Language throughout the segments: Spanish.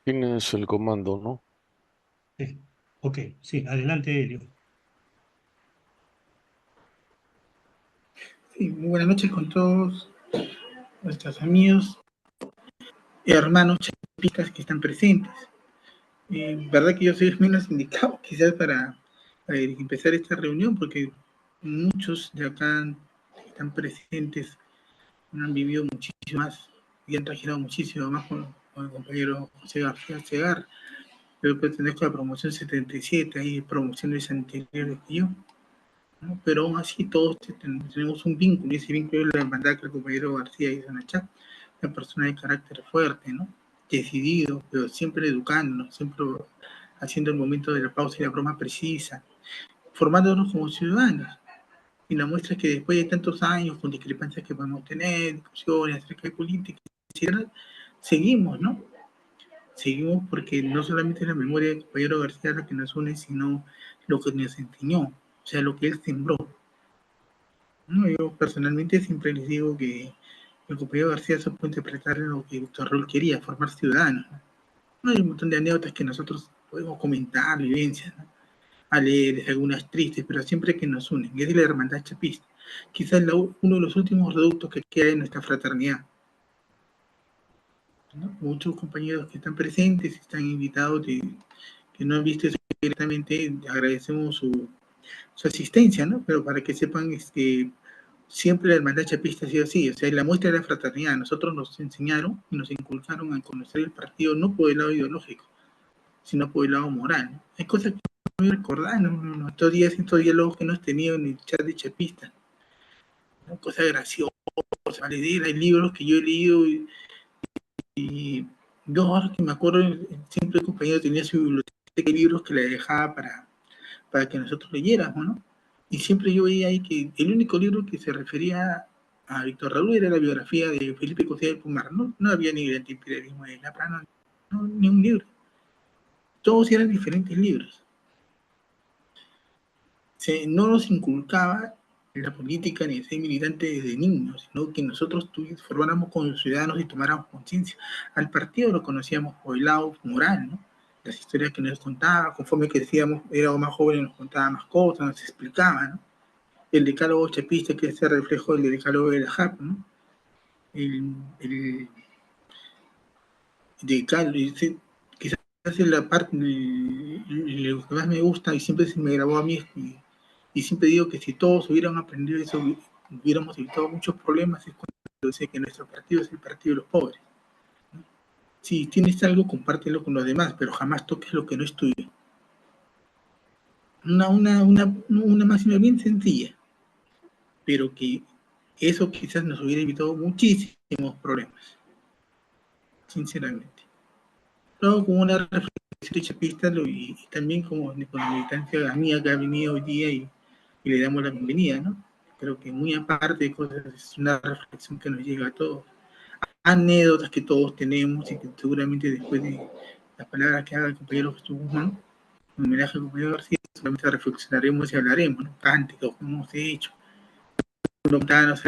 Tienes el comando, ¿no? Sí. Ok, sí, adelante, Elio. Sí, muy buenas noches con todos nuestros amigos y hermanos chapistas que están presentes. Verdad que yo soy el menos indicado quizás para empezar esta reunión porque muchos de acá que están presentes han vivido muchísimo más y han trabajado muchísimo más con el compañero José García Segar. Yo pertenezco a la promoción 77, hay promociones anteriores que yo, ¿no? Pero aún así todos tenemos un vínculo, y ese vínculo es la hermandad que el compañero García hizo en la chat, una persona de carácter fuerte, ¿no? Decidido, pero siempre educándonos, siempre haciendo el momento de la pausa y la broma precisa, formándonos como ciudadanos. Y la muestra es que después de tantos años, con discrepancias que podemos tener, discusiones acerca de política, seguimos, ¿no? Seguimos porque no solamente es la memoria del compañero García la que nos une, sino lo que nos enseñó, o sea, lo que él sembró. ¿No? Yo personalmente siempre les digo que el compañero García se puede interpretar lo que Víctor Raúl quería, formar ciudadanos. ¿No? No hay un montón de anécdotas que nosotros podemos comentar, vivencias, ¿no? Alegres, algunas tristes, pero siempre que nos unen. Y es la hermandad chapista. Quizás uno de los últimos reductos que queda en nuestra fraternidad. ¿No? Muchos compañeros que están presentes, están invitados, que no han visto eso directamente, agradecemos su asistencia, ¿no? Pero para que sepan, siempre la hermandad chapista ha sido así, o sea, la muestra de la fraternidad. Nosotros nos enseñaron y nos inculcaron a conocer el partido no por el lado ideológico, sino por el lado moral, ¿no? Hay cosas que no voy a recordar, ¿no? Estos diálogos que hemos tenido en el chat de chapistas, ¿no? Cosas graciosas, valedera, hay libros que yo he leído y yo ahora que me acuerdo, siempre el compañero tenía su biblioteca de libros que le dejaba para que nosotros leyéramos, ¿no? Y siempre yo veía ahí que el único libro que se refería a Víctor Raúl era la biografía de Felipe Cosía del Pomar, ¿no? No había ni el antiimperialismo de la Prana, no, ni un libro. Todos eran diferentes libros. No nos inculcaba la política ni el ser militante desde niños, sino que nosotros formáramos como ciudadanos y tomáramos conciencia. Al partido lo conocíamos por el lado moral, ¿no? Las historias que nos contaba, conforme crecíamos, éramos más jóvenes, nos contaba más cosas, nos explicaba, ¿no? El decálogo chapista, que es el reflejo del decálogo de la JAP, ¿no? El decálogo, quizás es la parte, lo que más me gusta y siempre se me grabó a mí, y siempre digo que si todos hubieran aprendido eso, hubiéramos evitado muchos problemas, es cuando dice que nuestro partido es el partido de los pobres. ¿No? Si tienes algo, compártelo con los demás, pero jamás toques lo que no es tuyo. Una máxima bien sencilla, pero que eso quizás nos hubiera evitado muchísimos problemas, sinceramente. Luego, como una reflexión chapista y también como con la militancia mía que ha venido hoy día y le damos la bienvenida, ¿no? Creo que muy aparte de cosas, es una reflexión que nos llega a todos. Anécdotas que todos tenemos y que seguramente después de las palabras que haga el compañero Jesús Guzmán, en homenaje al compañero García, seguramente reflexionaremos y hablaremos, ¿no? Cánticos, como hemos hecho, preguntarnos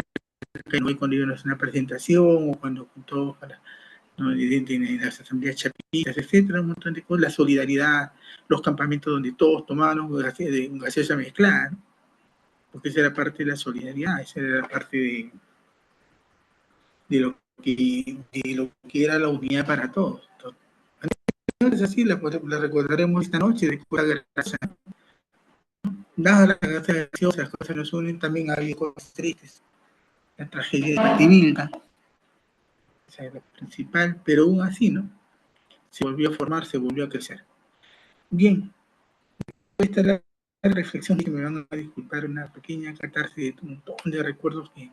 que no hay cuando iban a hacer una presentación o cuando todos para, ¿no? En las asambleas chapistas, etcétera, un montón de cosas, la solidaridad, los campamentos donde todos tomaron gaseosa mezclada, ¿no? Porque esa era parte de la solidaridad, esa era parte de lo que era la unidad para todos. Entonces, así la recordaremos esta noche de pura gracia. Dadas las gracias, las cosas nos unen, también ha habido cosas tristes. La tragedia de Pativilca, esa es la principal, pero aún así, ¿no? Se volvió a formar, se volvió a crecer. Bien, esta es la reflexión que me van a disculpar, una pequeña catarsis de un montón de recuerdos que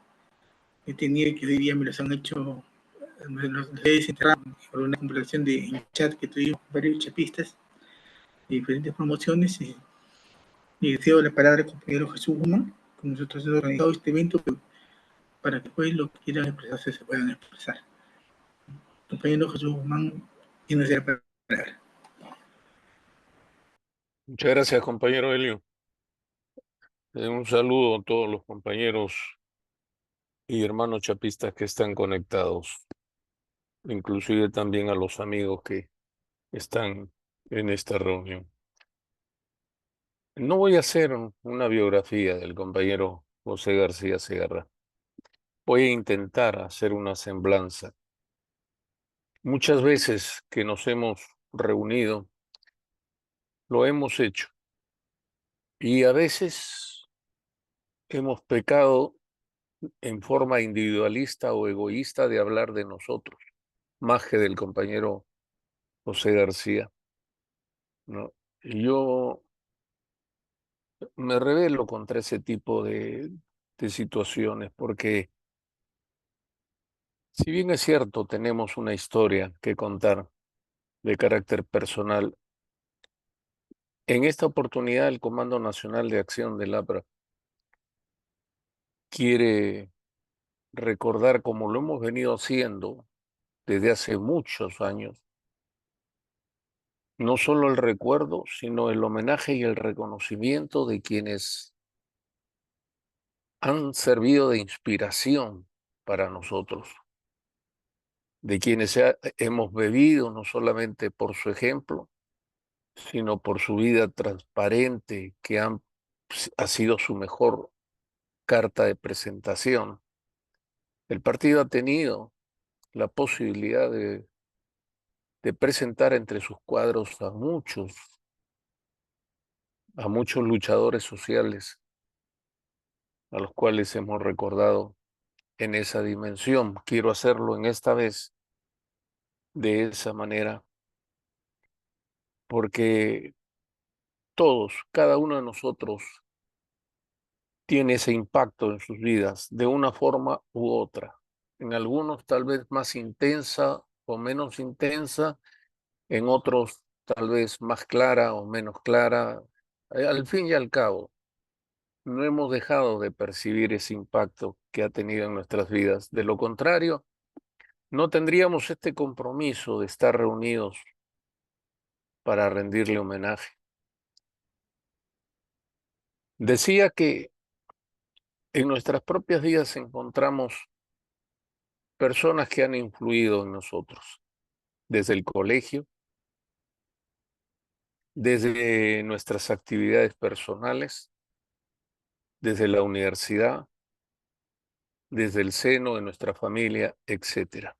he tenido y que hoy día me los han hecho, me los he desenterrado por una conversación de chat que tuvimos varios chapistas de diferentes promociones y deseo la palabra al compañero Jesús Guzmán, con nosotros hemos organizado este evento para que después lo que quieran expresarse se puedan expresar. Compañero Jesús Guzmán, tiene la palabra. Muchas gracias, compañero Helio. Un saludo a todos los compañeros y hermanos chapistas que están conectados, inclusive también a los amigos que están en esta reunión. No voy a hacer una biografía del compañero José García Segarra. Voy a intentar hacer una semblanza. Muchas veces que nos hemos reunido, lo hemos hecho. Y a veces hemos pecado en forma individualista o egoísta de hablar de nosotros, más que del compañero José García, ¿no? Y yo me rebelo contra ese tipo de situaciones, porque si bien es cierto, tenemos una historia que contar de carácter personal, en esta oportunidad el Comando Nacional de Acción del APRA quiere recordar, como lo hemos venido haciendo desde hace muchos años, no solo el recuerdo, sino el homenaje y el reconocimiento de quienes han servido de inspiración para nosotros, de quienes hemos bebido no solamente por su ejemplo, sino por su vida transparente, que ha sido su mejor carta de presentación. El partido ha tenido la posibilidad de presentar entre sus cuadros a muchos luchadores sociales, a los cuales hemos recordado en esa dimensión. Quiero hacerlo en esta vez de esa manera, porque todos, cada uno de nosotros, tiene ese impacto en sus vidas de una forma u otra. En algunos tal vez más intensa o menos intensa, en otros tal vez más clara o menos clara. Al fin y al cabo, no hemos dejado de percibir ese impacto que ha tenido en nuestras vidas. De lo contrario, no tendríamos este compromiso de estar reunidos para rendirle homenaje. Decía que en nuestras propias vidas encontramos personas que han influido en nosotros, desde el colegio, desde nuestras actividades personales, desde la universidad, desde el seno de nuestra familia, etcétera.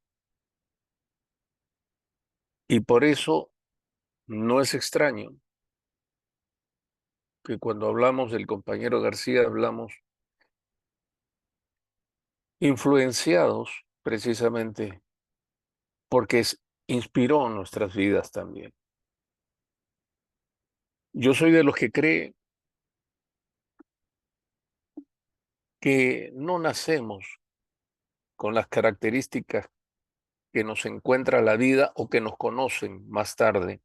Y por eso no es extraño que cuando hablamos del compañero García hablamos influenciados precisamente porque inspiró nuestras vidas también. Yo soy de los que cree que no nacemos con las características que nos encuentra la vida o que nos conocen más tarde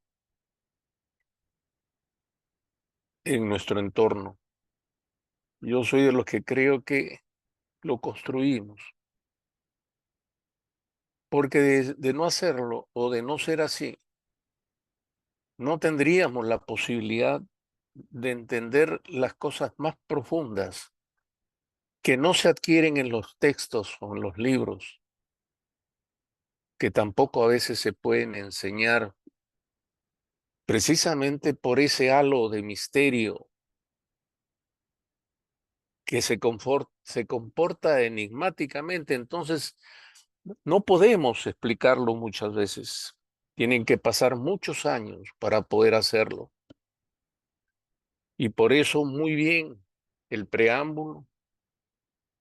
en nuestro entorno. Yo soy de los que creo que lo construimos, porque de no hacerlo o de no ser así, no tendríamos la posibilidad de entender las cosas más profundas que no se adquieren en los textos o en los libros, que tampoco a veces se pueden enseñar precisamente por ese halo de misterio que se comporta enigmáticamente. Entonces, no podemos explicarlo muchas veces. Tienen que pasar muchos años para poder hacerlo. Y por eso, muy bien, el preámbulo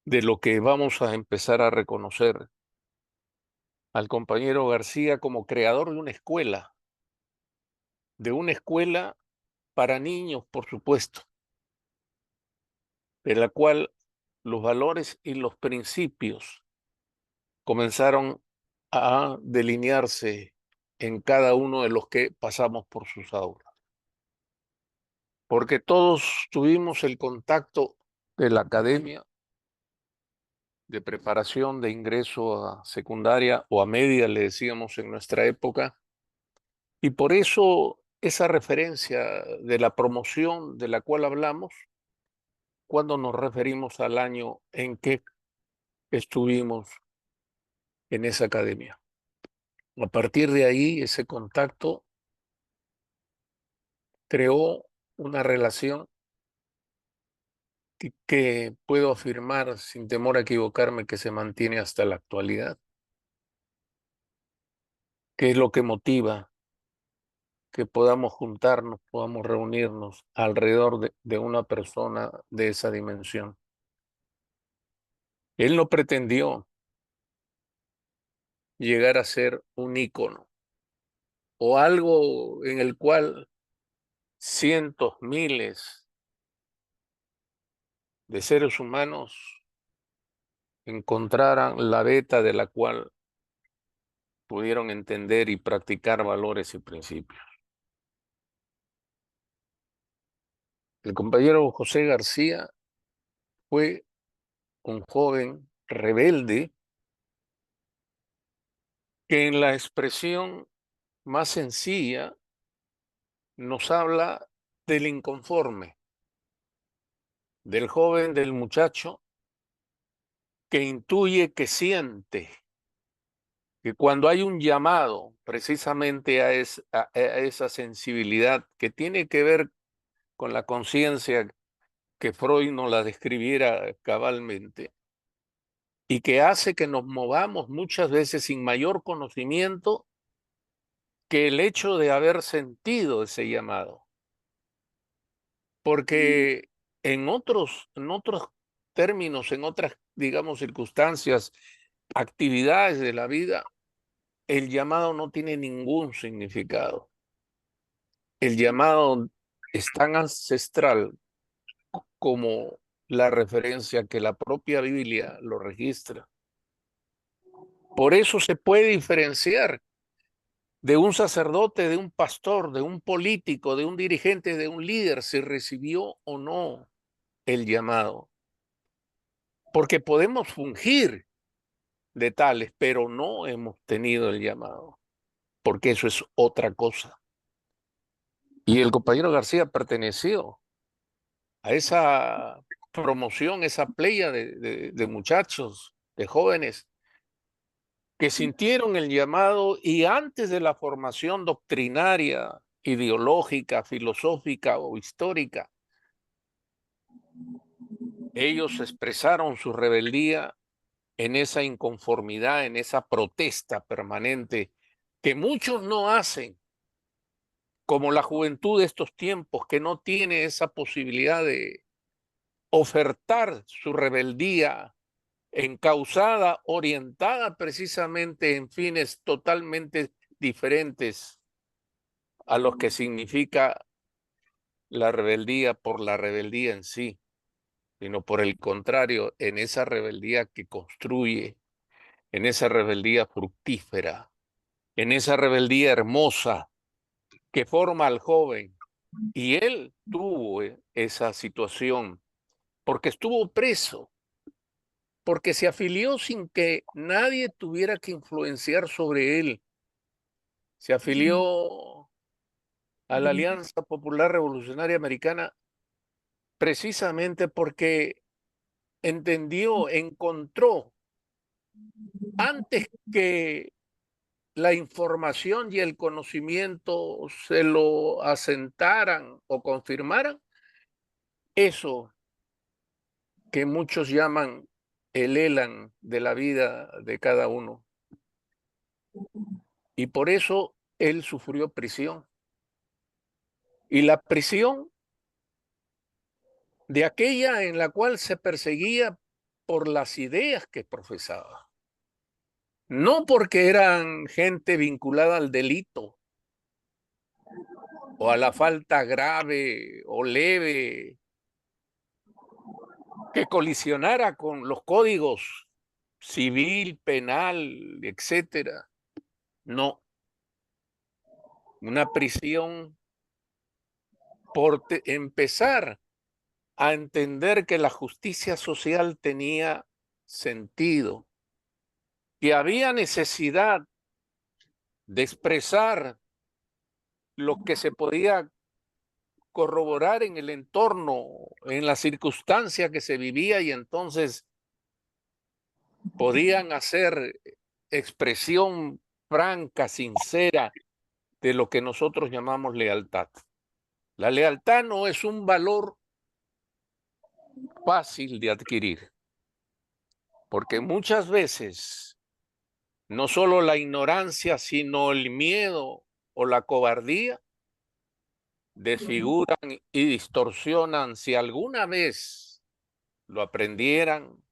de lo que vamos a empezar a reconocer al compañero García como creador de una escuela para niños, por supuesto, de la cual los valores y los principios comenzaron a delinearse en cada uno de los que pasamos por sus aulas. Porque todos tuvimos el contacto de la academia, de preparación de ingreso a secundaria o a media, le decíamos en nuestra época, y por eso esa referencia de la promoción de la cual hablamos cuando nos referimos al año en que estuvimos en esa academia. A partir de ahí, ese contacto creó una relación que puedo afirmar sin temor a equivocarme que se mantiene hasta la actualidad. ¿Qué es lo que motiva que podamos juntarnos, podamos reunirnos alrededor de una persona de esa dimensión? Él no pretendió llegar a ser un ícono o algo en el cual cientos, miles de seres humanos encontraran la beta de la cual pudieron entender y practicar valores y principios. El compañero José García fue un joven rebelde que en la expresión más sencilla nos habla del inconforme, del joven, del muchacho que intuye, que siente, que cuando hay un llamado precisamente a esa sensibilidad que tiene que ver con la conciencia que Freud nos la describiera cabalmente y que hace que nos movamos muchas veces sin mayor conocimiento que el hecho de haber sentido ese llamado. Porque en otros términos, en otras, digamos, circunstancias, actividades de la vida, el llamado no tiene ningún significado. El llamado es tan ancestral como la referencia que la propia Biblia lo registra. Por eso se puede diferenciar de un sacerdote, de un pastor, de un político, de un dirigente, de un líder, si recibió o no el llamado. Porque podemos fungir de tales, pero no hemos tenido el llamado, porque eso es otra cosa. Y el compañero García perteneció a esa promoción, esa playa de muchachos, de jóvenes, que sintieron el llamado y antes de la formación doctrinaria, ideológica, filosófica o histórica, ellos expresaron su rebeldía en esa inconformidad, en esa protesta permanente que muchos no hacen, como la juventud de estos tiempos, que no tiene esa posibilidad de ofertar su rebeldía encausada, orientada precisamente en fines totalmente diferentes a los que significa la rebeldía por la rebeldía en sí, sino por el contrario, en esa rebeldía que construye, en esa rebeldía fructífera, en esa rebeldía hermosa que forma al joven. Y él tuvo esa situación porque estuvo preso, porque se afilió sin que nadie tuviera que influenciar sobre él. Se afilió a la Alianza Popular Revolucionaria Americana precisamente porque entendió, encontró, antes que la información y el conocimiento se lo asentaran o confirmaran, eso que muchos llaman el elan de la vida de cada uno. Y por eso él sufrió prisión. Y la prisión de aquella en la cual se perseguía por las ideas que profesaba. No porque eran gente vinculada al delito o a la falta grave o leve que colisionara con los códigos civil, penal, etcétera. No, una prisión por empezar a entender que la justicia social tenía sentido, que había necesidad de expresar lo que se podía corroborar en el entorno, en la circunstancia que se vivía, y entonces podían hacer expresión franca, sincera de lo que nosotros llamamos lealtad. La lealtad no es un valor fácil de adquirir, porque muchas veces no solo la ignorancia, sino el miedo o la cobardía desfiguran y distorsionan si alguna vez lo aprendieran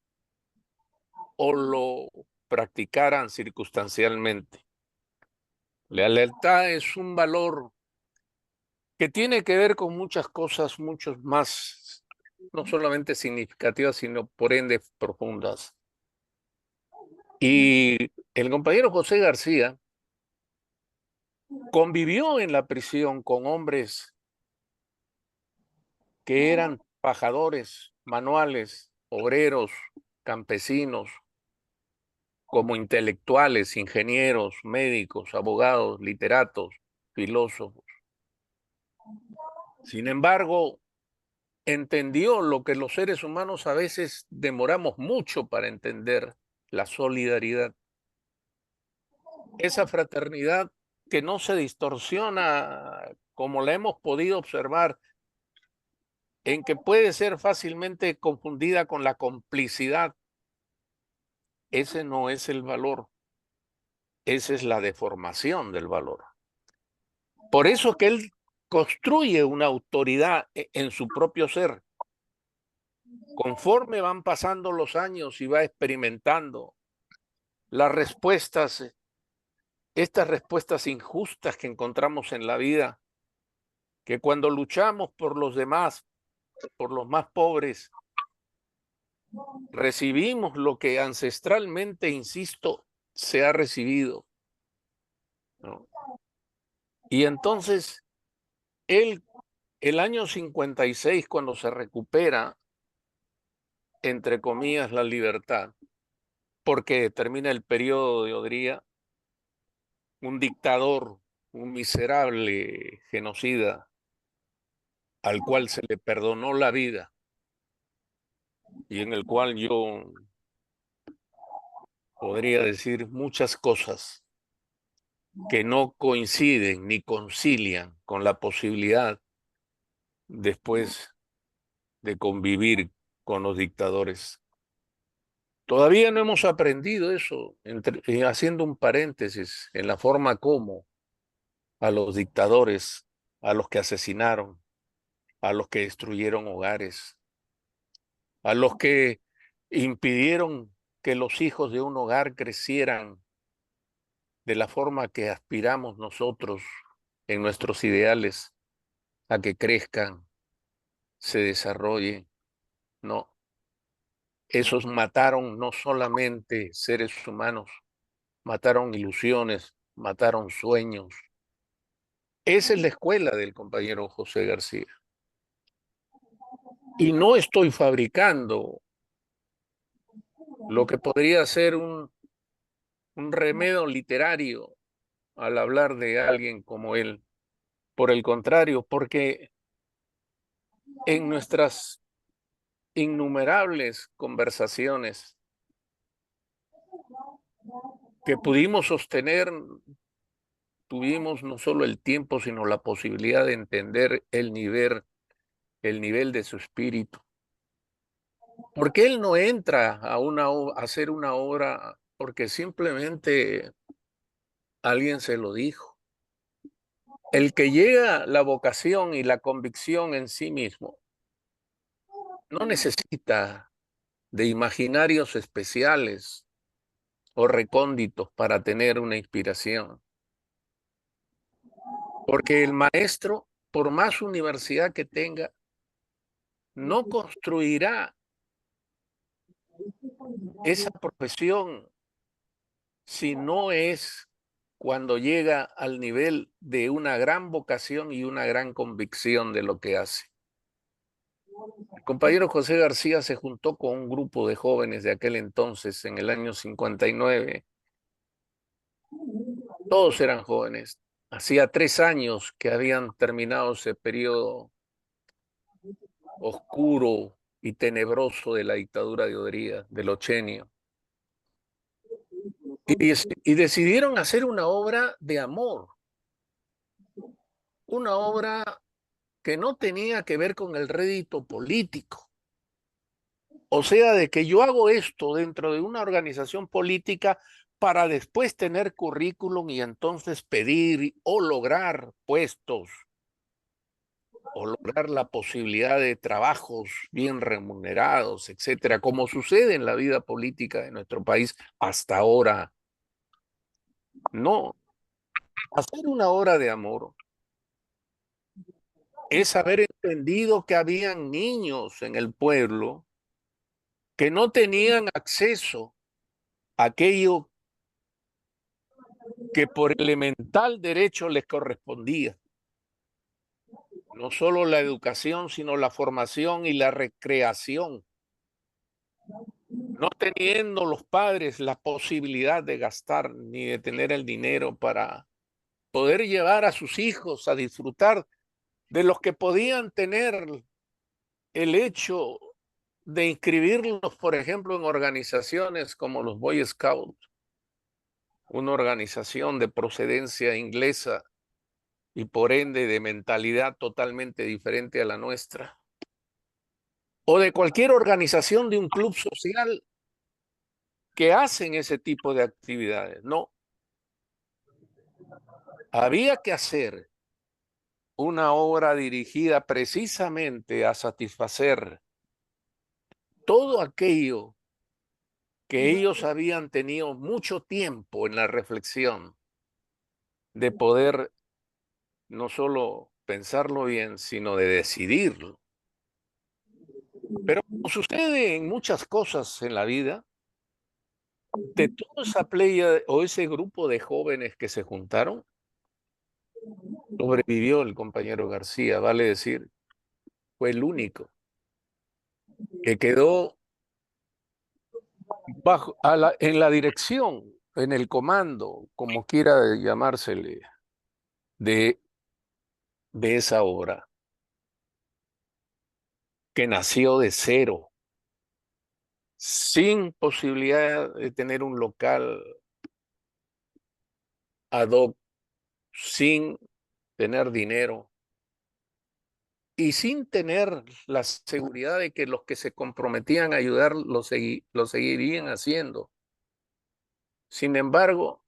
o lo practicaran circunstancialmente. La lealtad es un valor que tiene que ver con muchas cosas, muchos más, no solamente significativas, sino por ende profundas. Y el compañero José García convivió en la prisión con hombres que eran pajadores, manuales, obreros, campesinos, como intelectuales, ingenieros, médicos, abogados, literatos, filósofos. Sin embargo, entendió lo que los seres humanos a veces demoramos mucho para entender: la solidaridad. Esa fraternidad que no se distorsiona como la hemos podido observar, en que puede ser fácilmente confundida con la complicidad. Ese no es el valor, esa es la deformación del valor. Por eso que él construye una autoridad en su propio ser. Conforme van pasando los años y va experimentando las respuestas, estas respuestas injustas que encontramos en la vida, que cuando luchamos por los demás, por los más pobres, recibimos lo que ancestralmente, insisto, se ha recibido, ¿no? Y entonces él, el año 56, cuando se recupera, entre comillas, la libertad, porque termina el periodo de Odría, un dictador, un miserable genocida, al cual se le perdonó la vida y en el cual yo podría decir muchas cosas que no coinciden ni concilian con la posibilidad después de convivir con los dictadores. Todavía no hemos aprendido eso, haciendo un paréntesis en la forma como a los dictadores, a los que asesinaron, a los que destruyeron hogares, a los que impidieron que los hijos de un hogar crecieran de la forma que aspiramos nosotros en nuestros ideales, a que crezcan, se desarrollen. No, esos mataron no solamente seres humanos, mataron ilusiones, mataron sueños. Esa es la escuela del compañero José García. Y no estoy fabricando lo que podría ser un remedio literario al hablar de alguien como él. Por el contrario, porque en nuestras innumerables conversaciones que pudimos sostener, tuvimos no solo el tiempo, sino la posibilidad de entender el nivel de su espíritu. Porque él no entra a hacer una obra porque simplemente alguien se lo dijo. El que llega la vocación y la convicción en sí mismo no necesita de imaginarios especiales o recónditos para tener una inspiración. Porque el maestro, por más universidad que tenga, no construirá esa profesión si no es cuando llega al nivel de una gran vocación y una gran convicción de lo que hace. El compañero José García se juntó con un grupo de jóvenes de aquel entonces, en el año 59. Todos eran jóvenes. Hacía 3 años que habían terminado ese periodo oscuro y tenebroso de la dictadura de Odría, del Ochenio. Y decidieron hacer una obra de amor, una obra que no tenía que ver con el rédito político. O sea, de que yo hago esto dentro de una organización política para después tener currículum y entonces pedir o lograr puestos o lograr la posibilidad de trabajos bien remunerados, etcétera, como sucede en la vida política de nuestro país hasta ahora. No, hacer una obra de amor es haber entendido que habían niños en el pueblo que no tenían acceso a aquello que por elemental derecho les correspondía. No solo la educación, sino la formación y la recreación. No teniendo los padres la posibilidad de gastar ni de tener el dinero para poder llevar a sus hijos a disfrutar de los que podían tener el hecho de inscribirlos, por ejemplo, en organizaciones como los Boy Scouts, una organización de procedencia inglesa y por ende de mentalidad totalmente diferente a la nuestra, o de cualquier organización de un club social que hacen ese tipo de actividades. No, había que hacer una obra dirigida precisamente a satisfacer todo aquello que ellos habían tenido mucho tiempo en la reflexión de poder no solo pensarlo bien, sino de decidirlo. Pero como sucede en muchas cosas en la vida, de toda esa playa o ese grupo de jóvenes que se juntaron, sobrevivió el compañero García, vale decir, fue el único que quedó en la dirección, en el comando, como quiera llamársele, de, de esa obra, que nació de cero, sin posibilidad de tener un local ad hoc, sin tener dinero y sin tener la seguridad de que los que se comprometían a ayudar lo seguirían haciendo. Sin embargo,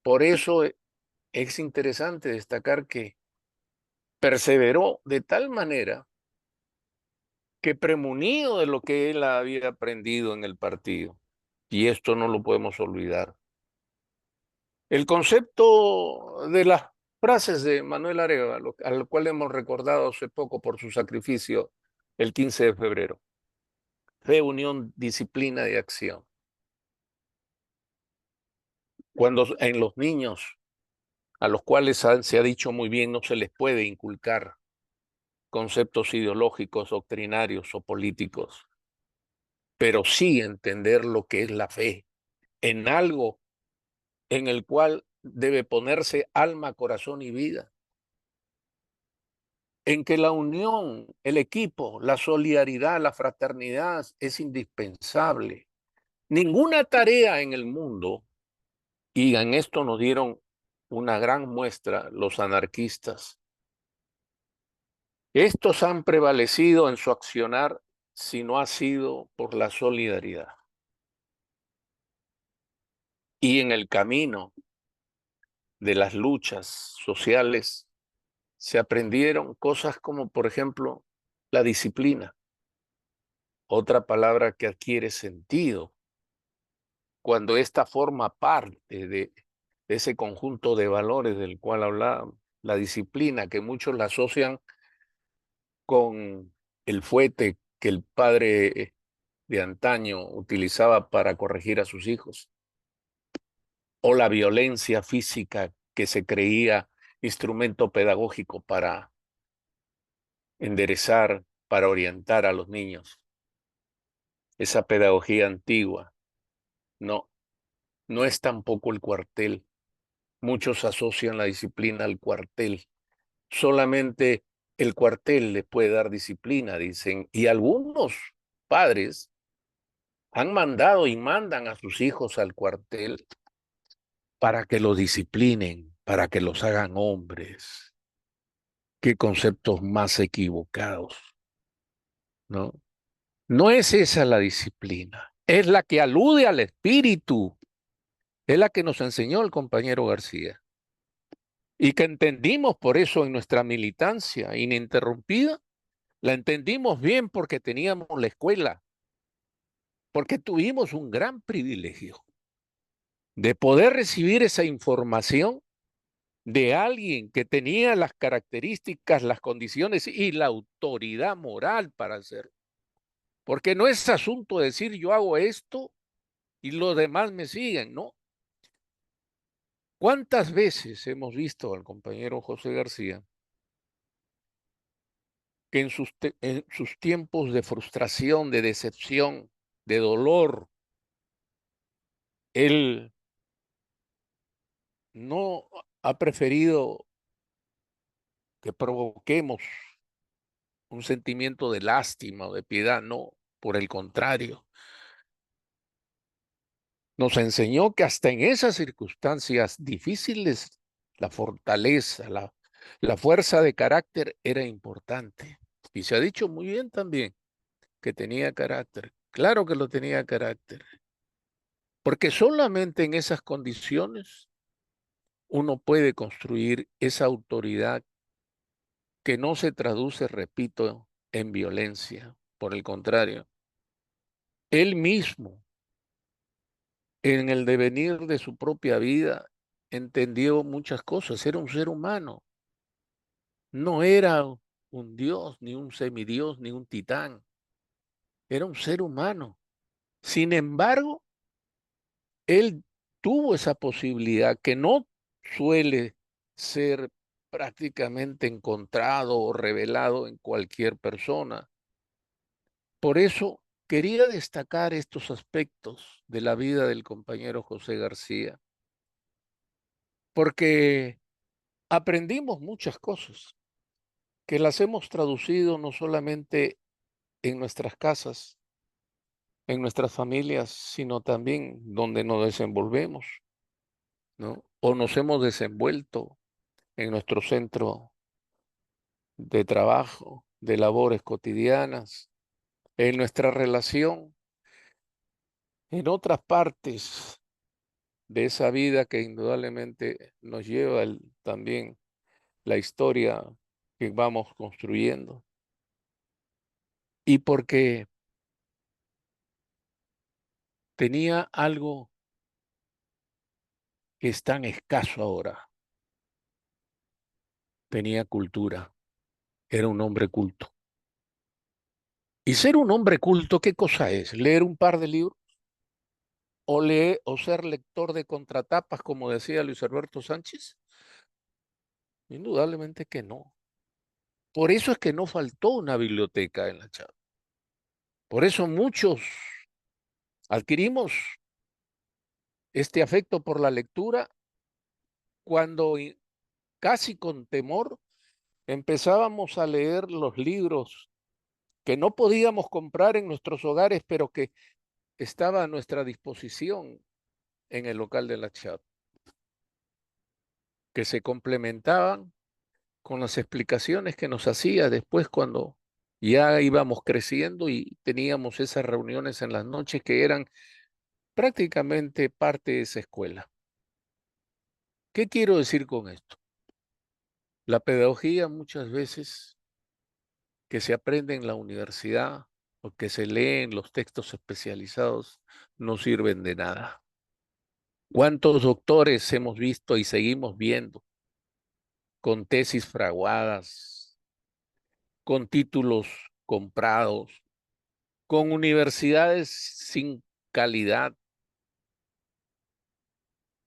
por eso es interesante destacar que perseveró de tal manera que premunido de lo que él había aprendido en el partido. Y esto no lo podemos olvidar. El concepto de las frases de Manuel Arévalo, al cual hemos recordado hace poco por su sacrificio el 15 de febrero. Fe, unión, disciplina y acción. Cuando en los niños, a los cuales se ha dicho muy bien, no se les puede inculcar conceptos ideológicos, doctrinarios o políticos, pero sí entender lo que es la fe en algo en el cual debe ponerse alma, corazón y vida, en que la unión, el equipo, la solidaridad, la fraternidad es indispensable. Ninguna tarea en el mundo, y en esto nos dieron una gran muestra los anarquistas, estos han prevalecido en su accionar si no ha sido por la solidaridad. Y en el camino de las luchas sociales se aprendieron cosas como, por ejemplo, la disciplina, otra palabra que adquiere sentido cuando ésta forma parte de ese conjunto de valores del cual hablábamos, la disciplina, que muchos la asocian con el fuete que el padre de antaño utilizaba para corregir a sus hijos, o la violencia física que se creía instrumento pedagógico para enderezar, para orientar a los niños. Esa pedagogía antigua, no, no es tampoco el cuartel. Muchos asocian la disciplina al cuartel. Solamente el cuartel les puede dar disciplina, dicen, y algunos padres han mandado y mandan a sus hijos al cuartel para que los disciplinen, para que los hagan hombres. qué conceptos más equivocados, ¿no? No es esa la disciplina, es la que alude al espíritu, es la que nos enseñó el compañero García y que entendimos por eso en nuestra militancia ininterrumpida, la entendimos bien porque teníamos la escuela, porque tuvimos un gran privilegio de poder recibir esa información de alguien que tenía las características, las condiciones y la autoridad moral para hacerlo. Porque no es asunto de decir yo hago esto y los demás me siguen, ¿no? ¿Cuántas veces hemos visto al compañero José García que en sus tiempos de frustración, de decepción, de dolor, él no ha preferido que provoquemos un sentimiento de lástima o de piedad? No, por el contrario, nos enseñó que hasta en esas circunstancias difíciles, la fortaleza, la fuerza de carácter era importante. Y se ha dicho muy bien también que tenía carácter. Claro que lo tenía carácter. Porque solamente en esas condiciones uno puede construir esa autoridad que no se traduce, repito, en violencia. Por el contrario, él mismo, en el devenir de su propia vida, entendió muchas cosas. Era un ser humano. No era un dios, ni un semidios, ni un titán. Era un ser humano. Sin embargo, él tuvo esa posibilidad que no suele ser prácticamente encontrado o revelado en cualquier persona. Por eso quería destacar estos aspectos de la vida del compañero José García, porque aprendimos muchas cosas que las hemos traducido no solamente en nuestras casas, en nuestras familias, sino también donde nos desenvolvemos, ¿no? O nos hemos desenvuelto en nuestro centro de trabajo, de labores cotidianas, en nuestra relación, en otras partes de esa vida que indudablemente nos lleva también la historia que vamos construyendo. Y porque tenía algo que es tan escaso ahora, tenía cultura, era un hombre culto. Y ser un hombre culto, ¿qué cosa es? ¿Leer un par de libros? ¿O leer o ser lector de contratapas, como decía Luis Alberto Sánchez? Indudablemente que no. Por eso es que no faltó una biblioteca en la Chava. Por eso muchos adquirimos este afecto por la lectura cuando casi con temor empezábamos a leer los libros que no podíamos comprar en nuestros hogares, pero que estaba a nuestra disposición en el local de la Chava, que se complementaban con las explicaciones que nos hacía después cuando ya íbamos creciendo y teníamos esas reuniones en las noches que eran prácticamente parte de esa escuela. ¿Qué quiero decir con esto? La pedagogía muchas veces que se aprende en la universidad o que se lee en los textos especializados no sirven de nada. ¿Cuántos doctores hemos visto y seguimos viendo con tesis fraguadas, con títulos comprados, con universidades sin calidad?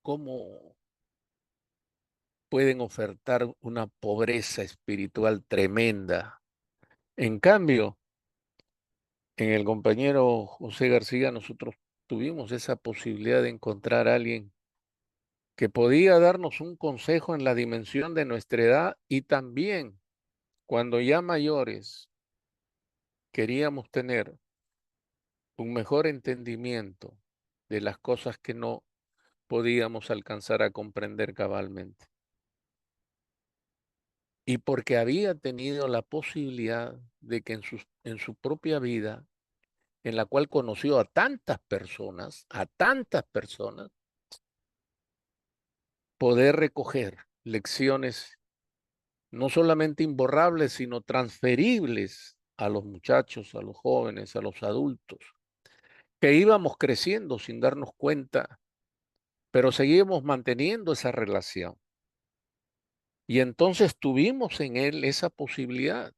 ¿Cómo pueden ofertar una pobreza espiritual tremenda? En cambio, en el compañero José García nosotros tuvimos esa posibilidad de encontrar a alguien que podía darnos un consejo en la dimensión de nuestra edad y también cuando ya mayores queríamos tener un mejor entendimiento de las cosas que no podíamos alcanzar a comprender cabalmente. y porque había tenido la posibilidad de que en su propia vida, en la cual conoció a tantas personas, poder recoger lecciones no solamente imborrables, sino transferibles a los muchachos, a los jóvenes, a los adultos, que íbamos creciendo sin darnos cuenta, pero seguíamos manteniendo esa relación. Y entonces tuvimos en él esa posibilidad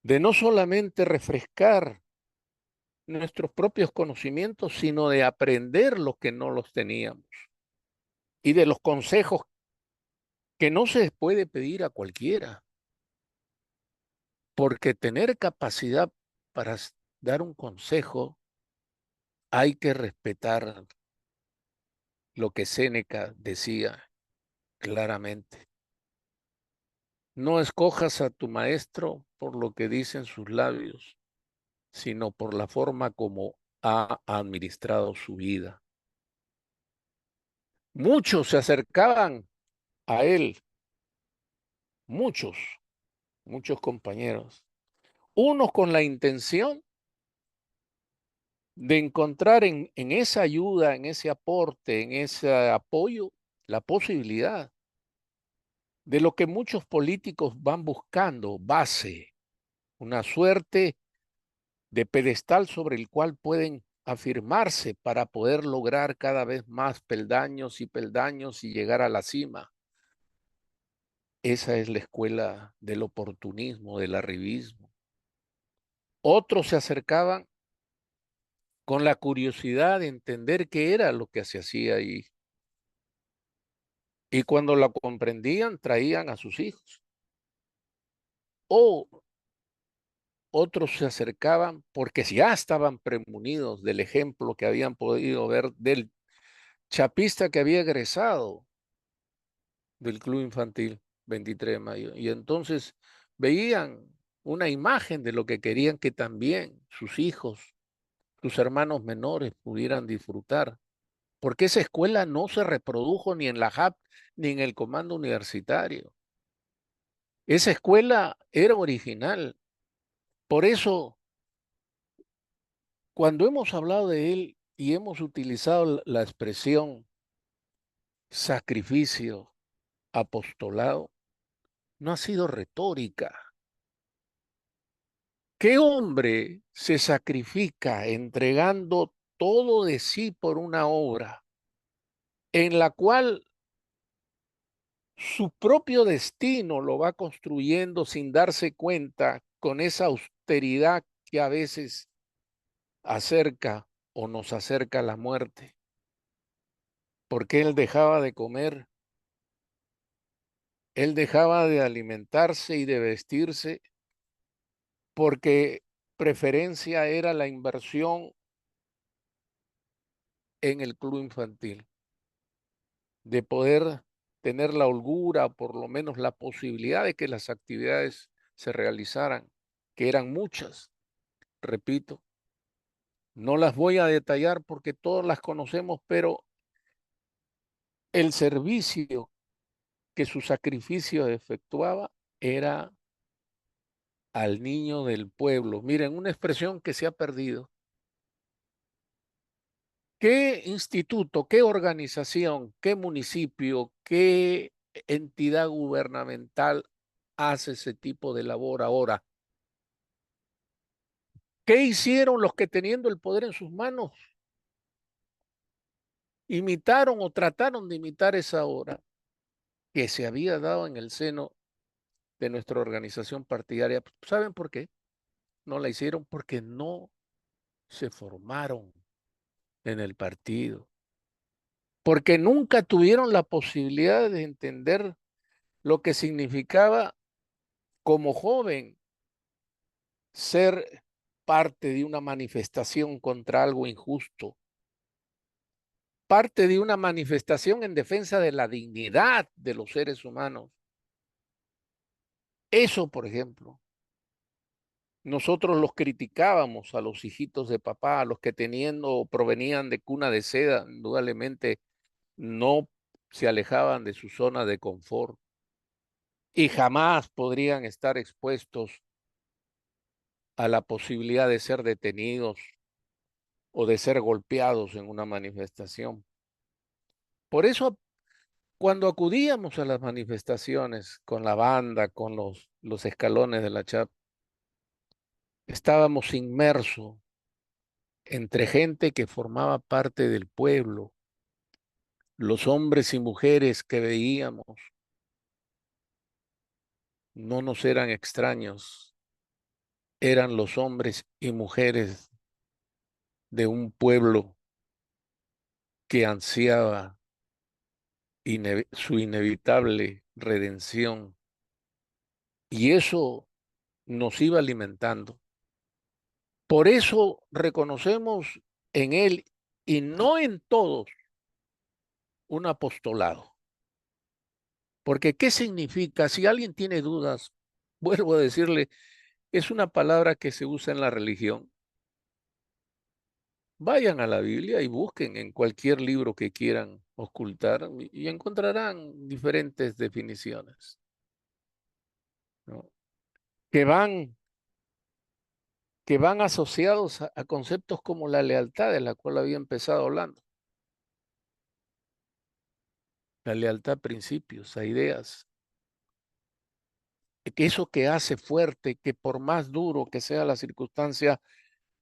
de no solamente refrescar nuestros propios conocimientos, sino de aprender lo que no los teníamos y de los consejos que no se puede pedir a cualquiera, porque tener capacidad para dar un consejo hay que respetar lo que Séneca decía claramente. No escojas a tu maestro por lo que dicen sus labios, sino por la forma como ha administrado su vida. Muchos se acercaban a él, muchos, muchos compañeros, unos con la intención de encontrar en esa ayuda, en ese aporte, en ese apoyo, la posibilidad de lo que muchos políticos van buscando, base, una suerte de pedestal sobre el cual pueden afirmarse para poder lograr cada vez más peldaños y llegar a la cima. Esa es la escuela del oportunismo, del arribismo. Otros se acercaban con la curiosidad de entender qué era lo que se hacía ahí. Y cuando la comprendían, traían a sus hijos. O otros se acercaban porque ya estaban premunidos del ejemplo que habían podido ver del chapista que había egresado del Club Infantil 23 de Mayo. Y entonces veían una imagen de lo que querían que también sus hijos, sus hermanos menores pudieran disfrutar. Porque esa escuela no se reprodujo ni en la JAP ni en el Comando Universitario. Esa escuela era original. Por eso, cuando hemos hablado de él y hemos utilizado la expresión sacrificio, apostolado, no ha sido retórica. ¿Qué hombre se sacrifica entregando todo de sí por una obra en la cual su propio destino lo va construyendo sin darse cuenta con esa austeridad que a veces acerca o nos acerca a la muerte? Porque él dejaba de comer, él dejaba de alimentarse y de vestirse porque preferencia era la inversión en el club infantil, de poder tener la holgura, por lo menos la posibilidad de que las actividades se realizaran, que eran muchas, repito. No las voy a detallar porque todas las conocemos, pero el servicio que su sacrificio efectuaba era al niño del pueblo. Miren, una expresión que se ha perdido. ¿Qué instituto, qué organización, qué municipio, qué entidad gubernamental hace ese tipo de labor ahora? ¿Qué hicieron los que teniendo el poder en sus manos imitaron o trataron de imitar esa obra que se había dado en el seno de nuestra organización partidaria? ¿Saben por qué? No la hicieron porque no se formaron en el partido, porque nunca tuvieron la posibilidad de entender lo que significaba como joven ser parte de una manifestación contra algo injusto, parte de una manifestación en defensa de la dignidad de los seres humanos. Eso, por ejemplo, nosotros los criticábamos a los hijitos de papá, a los que teniendo o provenían de cuna de seda, indudablemente no se alejaban de su zona de confort. y jamás podrían estar expuestos a la posibilidad de ser detenidos o de ser golpeados en una manifestación. Por eso, cuando acudíamos a las manifestaciones con la banda, con los escalones de la CHAP, estábamos inmersos entre gente que formaba parte del pueblo, los hombres y mujeres que veíamos no nos eran extraños, eran los hombres y mujeres de un pueblo que ansiaba su inevitable redención. Y eso nos iba alimentando. Por eso reconocemos en él, y no en todos, un apostolado. Porque ¿qué significa? Si alguien tiene dudas, vuelvo a decirle, es una palabra que se usa en la religión. Vayan a la Biblia y busquen en cualquier libro que quieran ocultar y encontrarán diferentes definiciones, ¿no? que van, que van asociados a conceptos como la lealtad, de la cual había empezado hablando. La lealtad a principios, a ideas. Que eso que hace fuerte, que por más duro que sea la circunstancia,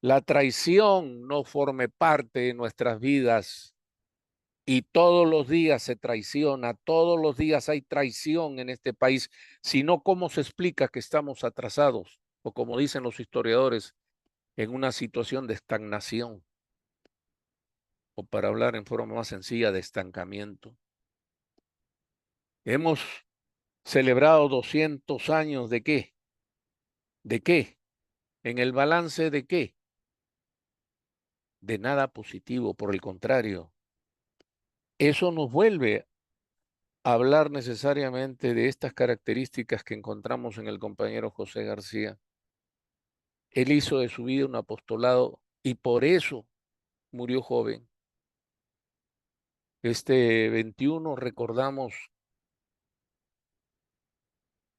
la traición no forme parte de nuestras vidas. Y todos los días se traiciona, todos los días hay traición en este país. Si no, ¿cómo se explica que estamos atrasados? O como dicen los historiadores, en una situación de estagnación. O para hablar en forma más sencilla, de estancamiento. Hemos celebrado 200 años de qué? ¿De qué? ¿En el balance de qué? De nada positivo, por el contrario. Eso nos vuelve a hablar necesariamente de estas características que encontramos en el compañero José García. Él hizo de su vida un apostolado y por eso murió joven. Este 21 recordamos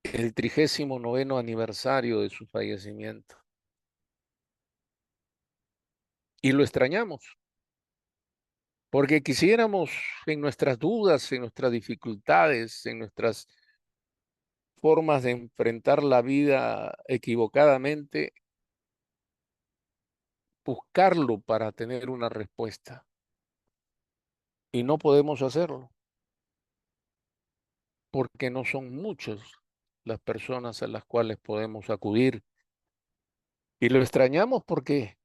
el 39º aniversario de su fallecimiento y lo extrañamos porque quisiéramos en nuestras dudas, en nuestras dificultades, en nuestras formas de enfrentar la vida equivocadamente, buscarlo para tener una respuesta. Y no podemos hacerlo porque no son muchas las personas a las cuales podemos acudir. Y lo extrañamos porque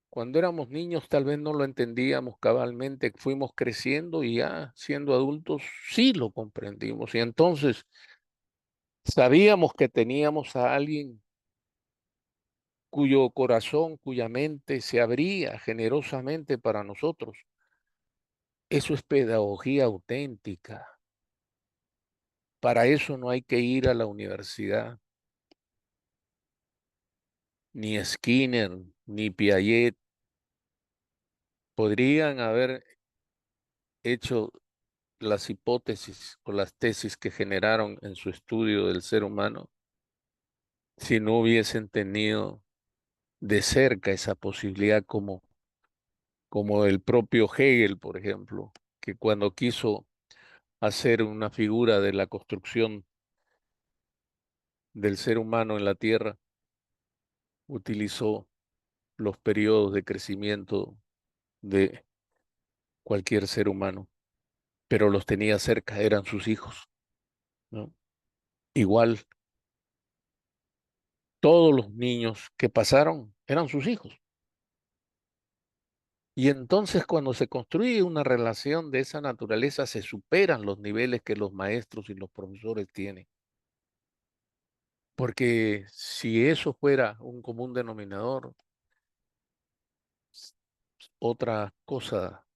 cuando éramos niños tal vez no lo entendíamos cabalmente, fuimos creciendo y ya siendo adultos sí lo comprendimos. Y entonces sabíamos que teníamos a alguien cuyo corazón, cuya mente se abría generosamente para nosotros. Eso es pedagogía auténtica. Para eso no hay que ir a la universidad. Ni Skinner, ni Piaget podrían haber hecho las hipótesis o las tesis que generaron en su estudio del ser humano si no hubiesen tenido de cerca esa posibilidad como el propio Hegel, por ejemplo, que cuando quiso hacer una figura de la construcción del ser humano en la Tierra, utilizó los periodos de crecimiento de cualquier ser humano, pero los tenía cerca, eran sus hijos, ¿no? Igual, todos los niños que pasaron eran sus hijos. Y entonces cuando se construye una relación de esa naturaleza, se superan los niveles que los maestros y los profesores tienen. Porque si eso fuera un común denominador, otra cosa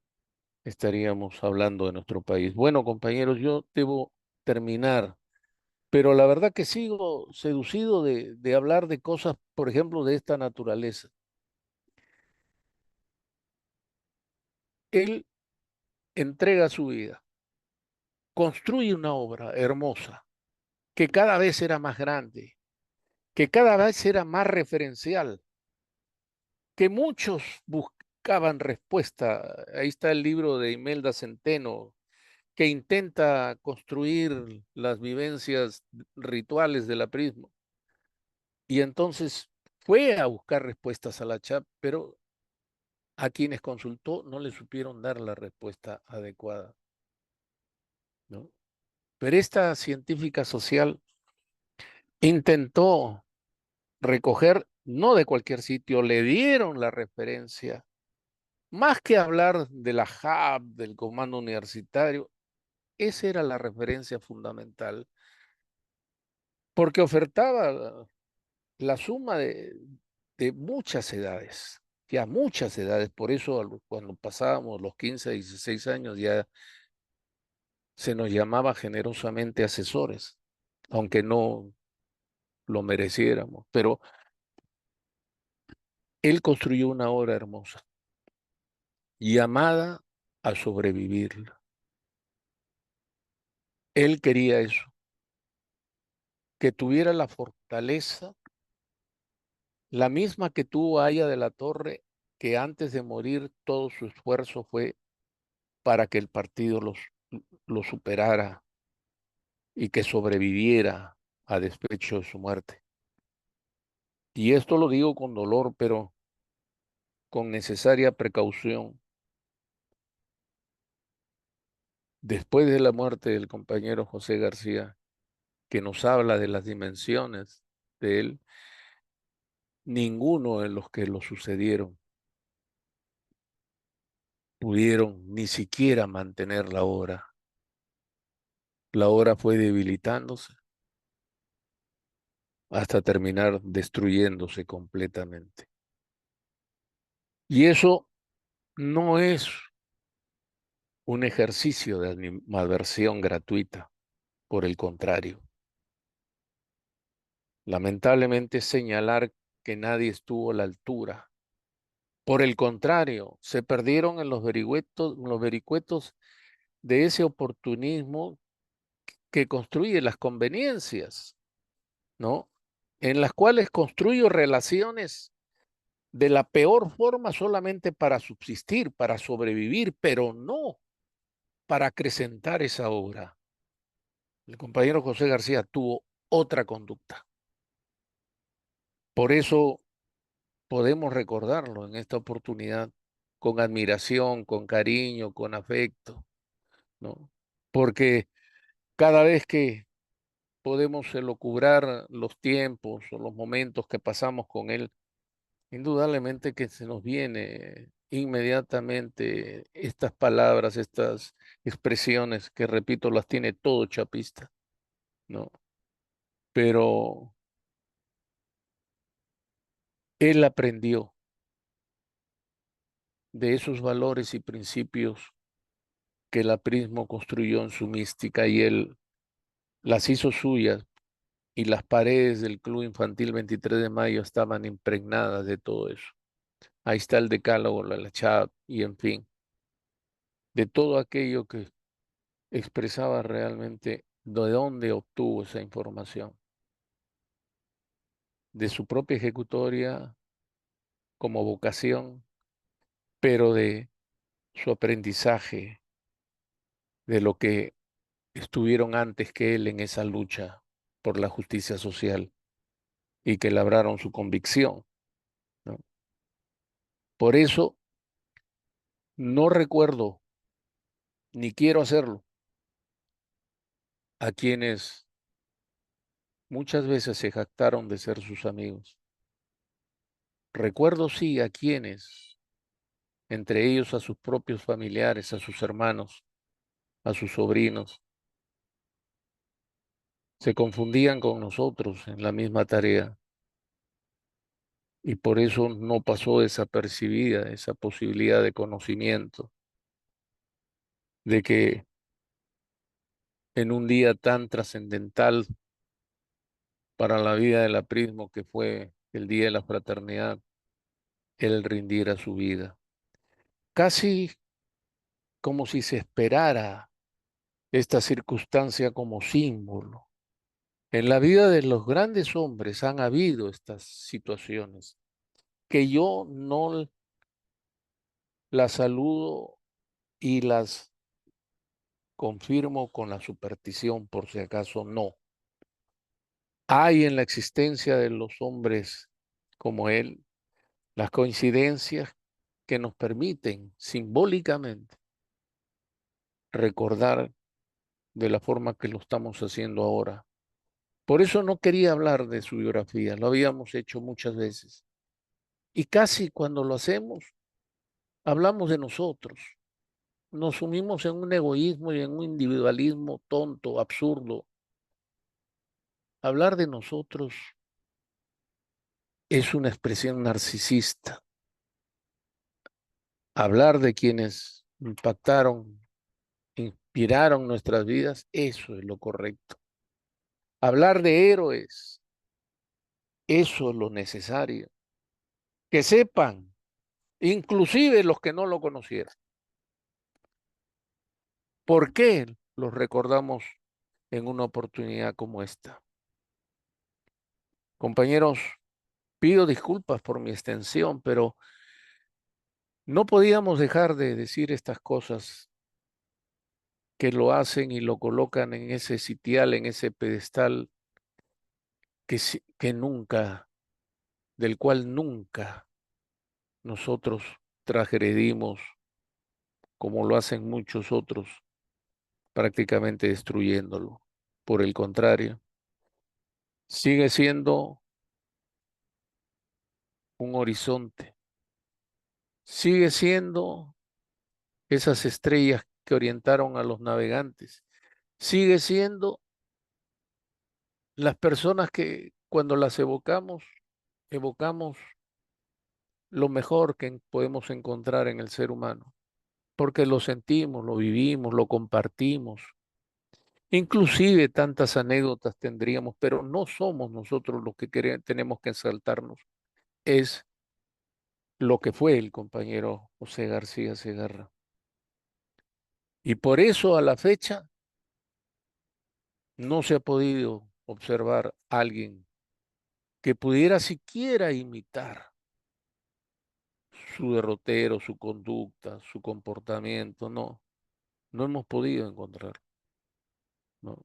estaríamos hablando de nuestro país. Bueno, compañeros, yo debo terminar, pero la verdad que sigo seducido de hablar de cosas, por ejemplo, de esta naturaleza. Él entrega su vida, construye una obra hermosa, que cada vez era más grande, que cada vez era más referencial, que muchos buscaban respuesta. Ahí está el libro de Imelda Centeno, que intenta construir las vivencias rituales del aprismo. Y entonces fue a buscar respuestas a la CHAP, pero a quienes consultó no le supieron dar la respuesta adecuada, ¿no? Pero esta científica social intentó recoger, no de cualquier sitio, le dieron la referencia, más que hablar de la JAP, del comando universitario, esa era la referencia fundamental, porque ofertaba la suma de muchas edades, ya muchas edades, por eso cuando pasábamos los 15, 16 años ya se nos llamaba generosamente asesores, aunque no lo mereciéramos, pero él construyó una obra hermosa, llamada a sobrevivir. Él quería eso, que tuviera la fortaleza, la misma que tuvo Aya de la Torre, que antes de morir todo su esfuerzo fue para que el partido lo superara y que sobreviviera a despecho de su muerte. Y esto lo digo con dolor, pero con necesaria precaución. Después de la muerte del compañero José García, que nos habla de las dimensiones de él, ninguno de los que lo sucedieron pudieron ni siquiera mantener la obra. La obra fue debilitándose hasta terminar destruyéndose completamente. Y eso no es un ejercicio de animadversión gratuita, por el contrario. Lamentablemente señalar que nadie estuvo a la altura. Por el contrario, se perdieron en los vericuetos de ese oportunismo que construye las conveniencias, ¿no? En las cuales construyo relaciones de la peor forma solamente para subsistir, para sobrevivir, pero no para acrecentar esa obra. El compañero José García tuvo otra conducta. Por eso podemos recordarlo en esta oportunidad con admiración, con cariño, con afecto, ¿no? Porque cada vez que podemos elocubrar los tiempos o los momentos que pasamos con él, indudablemente que se nos viene inmediatamente estas palabras, estas expresiones que, repito, las tiene todo chapista, ¿no? Pero él aprendió de esos valores y principios que el aprismo construyó en su mística y él las hizo suyas y las paredes del Club Infantil 23 de Mayo estaban impregnadas de todo eso. Ahí está el decálogo, la chat y en fin, de todo aquello que expresaba realmente de dónde obtuvo esa información, de su propia ejecutoria como vocación, pero de su aprendizaje, de lo que estuvieron antes que él en esa lucha por la justicia social y que labraron su convicción, ¿no? Por eso no recuerdo, ni quiero hacerlo, a quienes muchas veces se jactaron de ser sus amigos. Recuerdo sí a quienes, entre ellos a sus propios familiares, a sus hermanos, a sus sobrinos, se confundían con nosotros en la misma tarea y por eso no pasó desapercibida esa posibilidad de conocimiento, de que en un día tan trascendental para la vida del aprismo que fue el Día de la Fraternidad, él rindiera su vida. Casi como si se esperara esta circunstancia como símbolo, En la vida de los grandes hombres han habido estas situaciones que yo no las saludo y las confirmo con la superstición, por si acaso no. Hay en la existencia de los hombres como él las coincidencias que nos permiten simbólicamente recordar de la forma que lo estamos haciendo ahora. Por eso no quería hablar de su biografía, lo habíamos hecho muchas veces. Y casi cuando lo hacemos, hablamos de nosotros. Nos sumimos en un egoísmo y en un individualismo tonto, absurdo. Hablar de nosotros es una expresión narcisista. Hablar de quienes impactaron, inspiraron nuestras vidas, eso es lo correcto. Hablar de héroes, eso es lo necesario. Que sepan, inclusive los que no lo conocieron, por qué los recordamos en una oportunidad como esta. Compañeros, pido disculpas por mi extensión, pero no podíamos dejar de decir estas cosas que lo hacen y lo colocan en ese sitial, en ese pedestal que nunca, del cual nunca nosotros transgredimos, como lo hacen muchos otros, prácticamente destruyéndolo. Por el contrario, sigue siendo un horizonte, sigue siendo esas estrellas que orientaron a los navegantes, sigue siendo las personas que cuando las evocamos, evocamos lo mejor que podemos encontrar en el ser humano, porque lo sentimos, lo vivimos, lo compartimos. Inclusive tantas anécdotas tendríamos, pero no somos nosotros los que tenemos que exaltarnos, es lo que fue el compañero José García Segarra. Y por eso a la fecha no se ha podido observar a alguien que pudiera siquiera imitar su derrotero, su conducta, su comportamiento. No, no hemos podido encontrar. ¿No?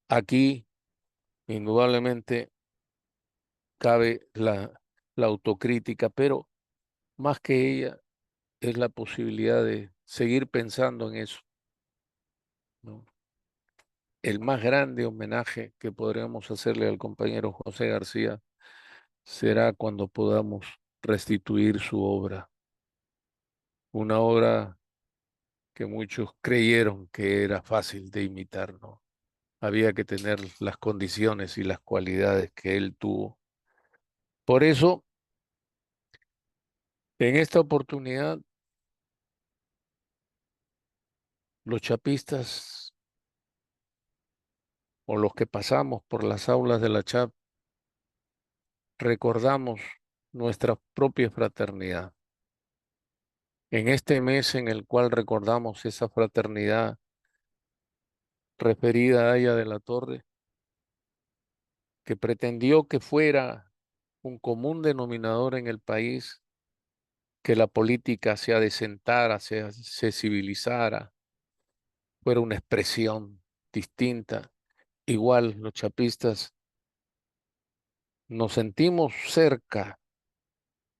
Aquí, indudablemente, cabe la autocrítica, pero más que ella es la posibilidad de seguir pensando en eso. ¿No? El más grande homenaje que podríamos hacerle al compañero José García será cuando podamos restituir su obra, una obra que muchos creyeron que era fácil de imitar, ¿no? Había que tener las condiciones y las cualidades que él tuvo. Por eso, en esta oportunidad, los chapistas o los que pasamos por las aulas de la CHAP recordamos nuestra propia fraternidad. En este mes en el cual recordamos esa fraternidad referida a Aya de la Torre, que pretendió que fuera un común denominador en el país, que la política se adecentara, se civilizara, fuera una expresión distinta. Igual los chapistas nos sentimos cerca,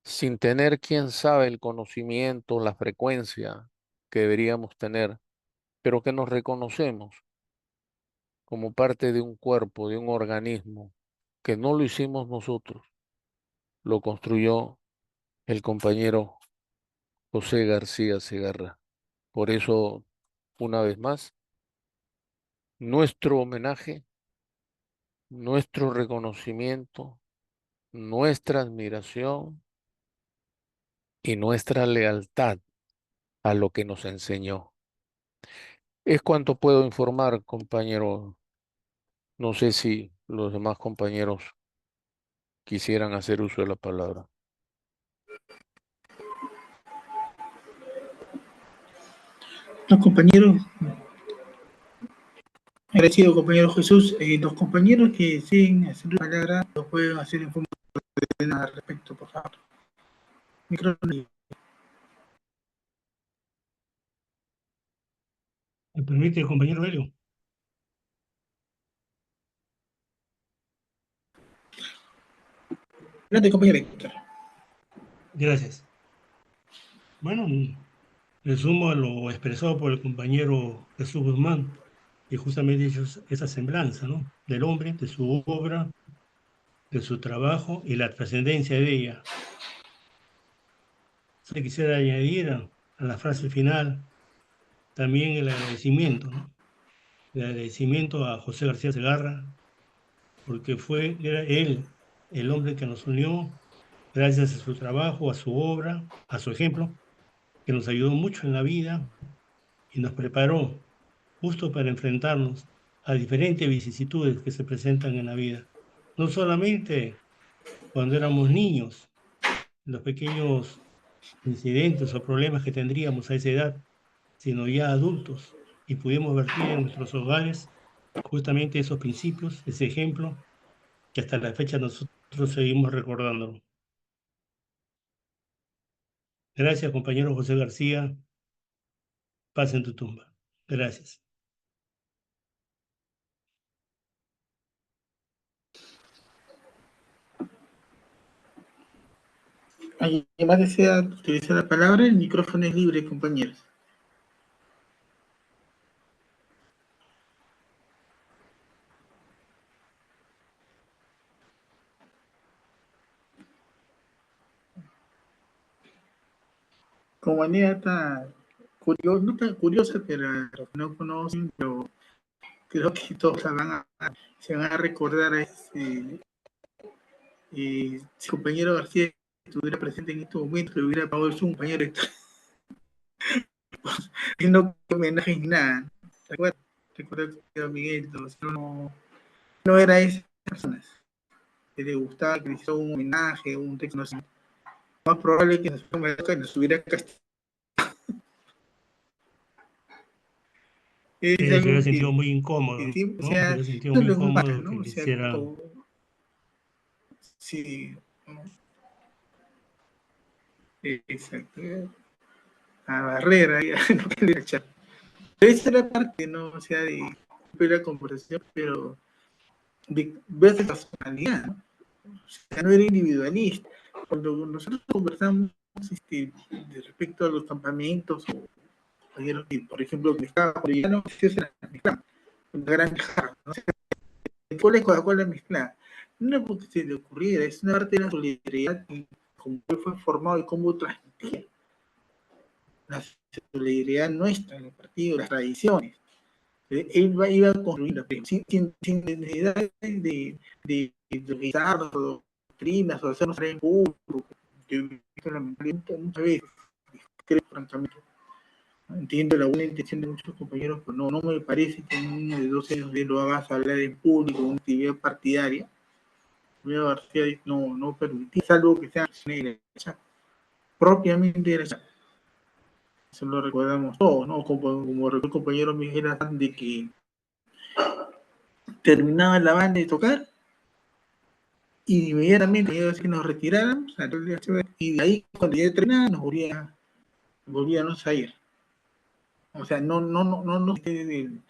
sin tener, quién sabe, el conocimiento, la frecuencia que deberíamos tener, pero que nos reconocemos como parte de un cuerpo, de un organismo, que no lo hicimos nosotros, lo construyó el compañero José García Segarra. Por eso, una vez más, nuestro homenaje, nuestro reconocimiento, nuestra admiración y nuestra lealtad a lo que nos enseñó. Es cuanto puedo informar, compañero. No sé si los demás compañeros quisieran hacer uso de la palabra. No, compañero, Agradecido, compañero Jesús. Los compañeros que deseen hacer la palabra lo pueden hacer en forma ordenada al respecto, por favor. Micrófono. ¿Me permite, compañero Helio? Adelante, compañero Héctor. Gracias. Bueno, le sumo a lo expresado por el compañero Jesús Guzmán, que justamente hizo esa semblanza, ¿no? Del hombre, de su obra, de su trabajo y la trascendencia de ella. Se quisiera añadir a la frase final también el agradecimiento, ¿no? El agradecimiento a José García Segarra, porque era él el hombre que nos unió gracias a su trabajo, a su obra, a su ejemplo, que nos ayudó mucho en la vida y nos preparó justo para enfrentarnos a diferentes vicisitudes que se presentan en la vida. No solamente cuando éramos niños, los pequeños incidentes o problemas que tendríamos a esa edad, sino ya adultos, y pudimos vertir en nuestros hogares justamente esos principios, ese ejemplo, que hasta la fecha nosotros seguimos recordando. Gracias, compañero José García. Paz en tu tumba. Gracias. ¿Alguien más desea utilizar la palabra? El micrófono es libre, compañeros. Como anécdota curiosa, no tan curiosa, pero los que no conocen, pero creo que todos se van a recordar a ese si el compañero García estuviera presente en este momento, le hubiera pagado su compañero Héctor. Y no homenaje ni nada. Recuerda que Miguel, no era esa persona. Que le gustaba que le hiciera un homenaje, un texto, no sé. Más probable que nos hubiera castigado. Es Se algo hubiera sentido muy incómodo, que siempre, o ¿no? Se sea, hubiera sentido no muy lo es un pata, incómodo ¿no? que O sea, quisiera. Sí, ¿no? Exacto. A Barrera, ya, no quería echar. Pero esa era parte, ¿no? O sea, de la conversación, pero de ver la personalidad, ¿no? O sea, no era individualista. Cuando nosotros conversamos de respecto a los campamentos, o por ejemplo, que estaba por allá, no sé si era mezclada, una gran jarra, ¿no? O sea, el cole Coca-Cola mezclada. No es porque se le ocurriera, es una parte de la solidaridad y cómo fue formado y cómo transmitía la solidaridad nuestra en el partido, las tradiciones. Él iba a construir sin necesidad de utilizar doctrinas o hacernos traer en público. Yo lamentablemente muchas veces, creo francamente, ¿no? Entiendo la buena intención de muchos compañeros, pero no me parece que un niño de 12 años lo hagas hablar en público, una actividad partidaria. García no permitía, salvo que sea propiamente de la. Eso lo recordamos todos, ¿no? Como el compañero Miguel Azán, de que terminaba la banda de tocar y inmediatamente que nos retiráramos y de ahí cuando ya terminaba nos volvíamos a ir. O sea, no el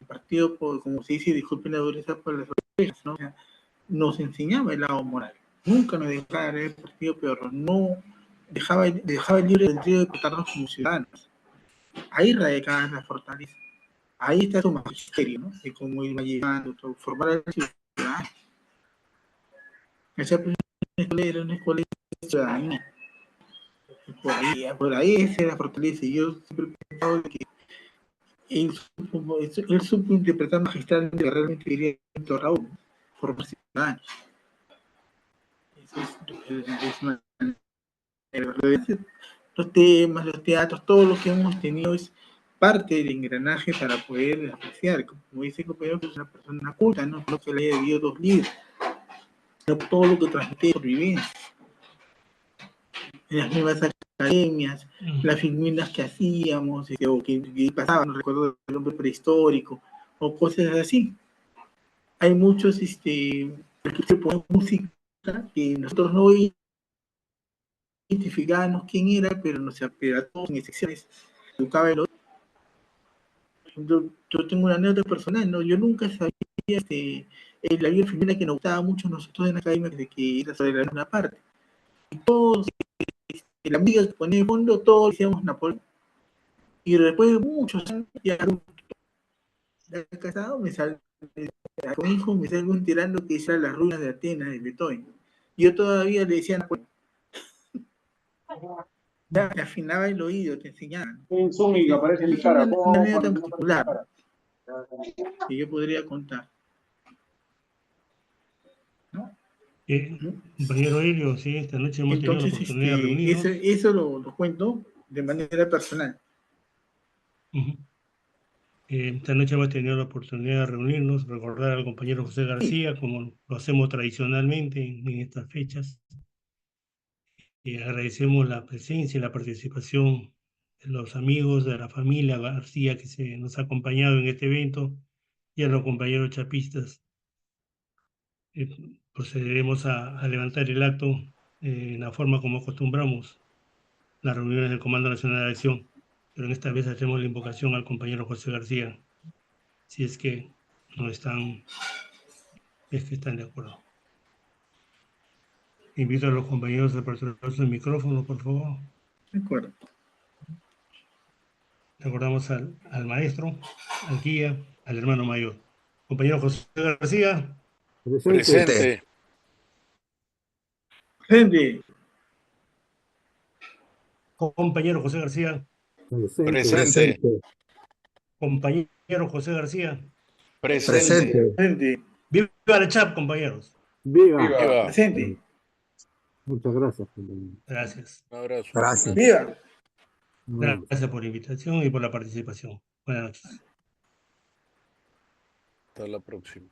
partido, como se dice, disculpen la dureza por las orejas, ¿no? O sea, nos enseñaba el lado moral. Nunca nos dejaba el partido peor, no dejaba libre el trío de votarnos como ciudadanos. Ahí radicaba la fortaleza. Ahí está su magisterio, ¿no? De cómo ir llevando, formar al ciudadano. Esa era una escuela de ciudadanía. Por ahí esa es la fortaleza. Y yo siempre he pensado que él supo interpretar magistralmente que realmente quería Raúl, formar ciudadanos. Es una, los temas, los teatros, todo lo que hemos tenido es parte del engranaje para poder apreciar. Como dice el compañero, que es una persona culta, no lo que le haya debido 2 libros, sino todo lo que transmite por vivencia. En las mismas academias, las filminas que hacíamos, o que pasaban, no recuerdo el nombre prehistórico, o cosas así. Hay muchos que se ponen música que nosotros no identificábamos quién era, pero nos apegó a todos sin excepciones. Educaba el otro. Yo tengo una anécdota personal, ¿no? Yo nunca sabía la vida enfermera que nos gustaba mucho nosotros en la academia, de que era sobre la una parte. Y todos, la música que ponía de fondo, todos decíamos Napoleón. Y después de muchos años, ya casado, con hijo me salgo enterando que eran las ruinas de Atenas, de Beethoven. Yo todavía le decía Napoleón. Ya me afinaba el oído, te enseñaban. Un zoom y que aparece mi Es cara. una anécdota particular que yo podría contar. ¿No? Compañero Helio, sí, esta noche hemos tenido la Entonces, oportunidad de reunirnos. eso lo cuento de manera personal. Esta noche hemos tenido la oportunidad de reunirnos, recordar al compañero José García, como lo hacemos tradicionalmente en estas fechas. Y agradecemos la presencia y la participación de los amigos de la familia García que nos ha acompañado en este evento y a los compañeros chapistas. Procederemos a levantar el acto en la forma como acostumbramos las reuniones del Comando Nacional de Acción, pero en esta vez hacemos la invocación al compañero José García, si es que no están, es que están de acuerdo. Invito a los compañeros a aperturar su micrófono, por favor. De acuerdo. Recordamos al maestro, al guía, al hermano mayor. Compañero José García. Presente. Gente, Compañero José García. Presente. Compañero José García. Presente. gente, Viva la CHAP, compañeros. Viva. Viva. presente, Muchas gracias, compañero. Gracias. Un abrazo. Gracias. viva. Gracias por la invitación y por la participación. Buenas noches. Hasta la próxima.